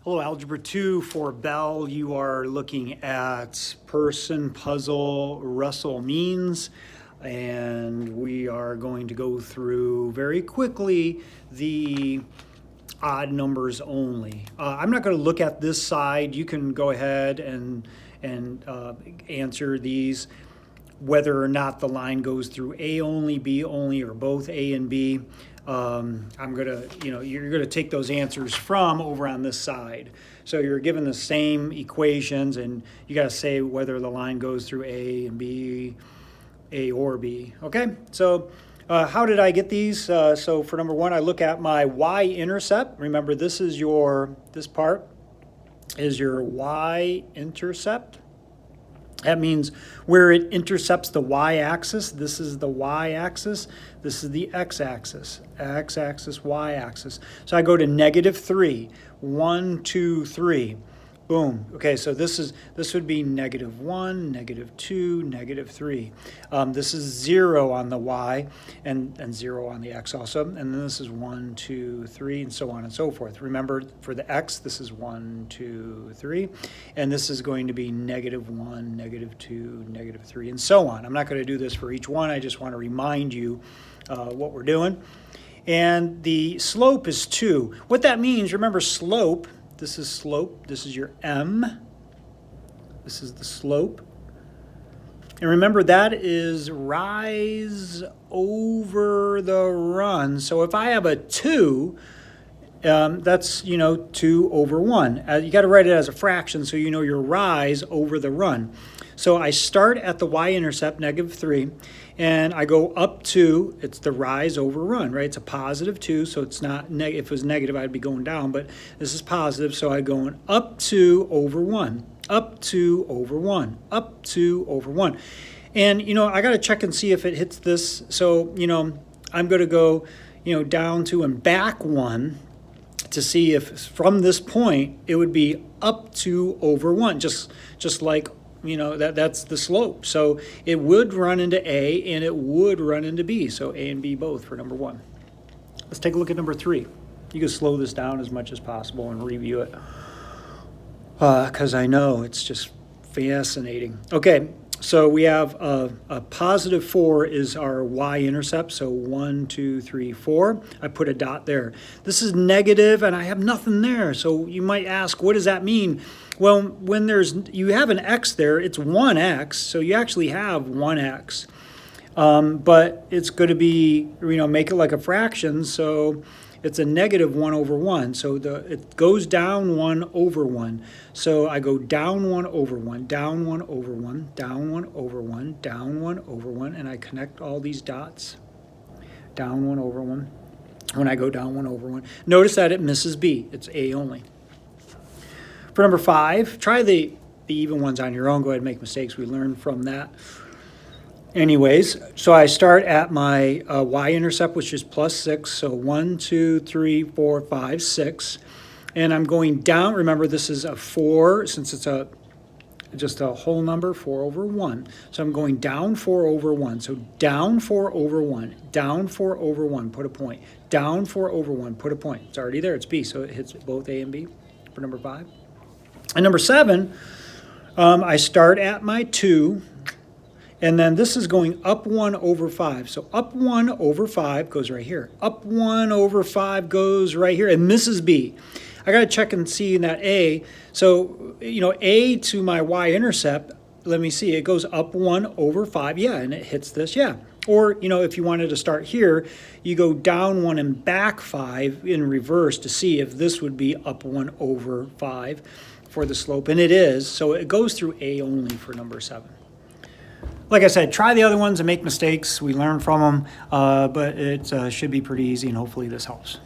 Hello, Algebra 2 for Bell. You are looking at person, puzzle, Russell means, and we are going to go through very quickly the odd numbers only. I'm not going to look at this side. You can go ahead and answer these, whether or not the line goes through A only, B only, or both A and B. I'm gonna, you're gonna take those answers from over on this side. So you're given the same equations, and you gotta say whether the line goes through A and B, A or B. Okay. So how did I get these? So for number one, I look at my y-intercept. Remember, this part is your y-intercept. That means where it intercepts the y-axis. This is the y-axis. This is the x-axis. X-axis, y-axis. So I go to -3. 1, 2, 3. Boom. Okay, so this would be -1, -2, -3. This is 0 on the y and 0 on the x also. And then this is 1, 2, 3, and so on and so forth. Remember, for the x, this is 1, 2, 3. And this is going to be -1, -2, -3, and so on. I'm not going to do this for each one. I just want to remind you what we're doing. And the slope is 2. What that means, remember, slope. This is slope. This is your m. This is the slope. And remember, that is rise over the run. So if I have a 2, that's, 2 over 1. You got to write it as a fraction so you know your rise over the run. So I start at the y-intercept, -3, and I go up to, it's the rise over run, right? It's a +2, so it's not, if it was negative, I'd be going down, but this is positive, so I'm going up 2 over 1, up 2 over 1, up 2 over 1. And, I got to check and see if it hits this. So, I'm going to go, down 2 and back 1 to see if from this point it would be up 2 over 1, just like, that's the slope. So it would run into A and it would run into B. So A and B both for number 1. Let's take a look at number 3. You can slow this down as much as possible and review it, because I know it's just fascinating. Okay, so we have a +4 is our y-intercept. So 1, 2, 3, 4. I put a dot there. This is negative and I have nothing there. So you might ask, what does that mean? Well, when you have an x there, it's 1x, so you actually have 1x. But it's going to be, make it like a fraction, so it's a -1 over 1. So it goes down 1 over 1. So I go down 1 over 1, down 1 over 1, down 1 over 1, down 1 over 1, and I connect all these dots. Down 1 over 1. When I go down 1 over 1. Notice that it misses B. It's A only. For number 5, try the even ones on your own. Go ahead and make mistakes. We learn from that. Anyways, so I start at my y-intercept, which is +6. So 1, 2, 3, 4, 5, 6. And I'm going down. Remember, this is a 4, since it's just a whole number, 4 over 1. So I'm going down 4 over 1. So down 4 over 1, down 4 over 1, put a point. Down 4 over 1, put a point. It's already there. It's B, so it hits both A and B for number 5. And number 7, I start at my 2, and then this is going up 1 over 5. So up 1 over 5 goes right here. Up 1 over 5 goes right here and misses B. I got to check and see that A. So, A to my y-intercept, let me see, it goes up 1 over 5. Yeah, and it hits this, yeah. Or, if you wanted to start here, you go down 1 and back 5 in reverse to see if this would be up 1 over 5 for the slope, and it is. So it goes through A only for number 7. Like I said, try the other ones and make mistakes. We learn from them, but it should be pretty easy, and hopefully this helps.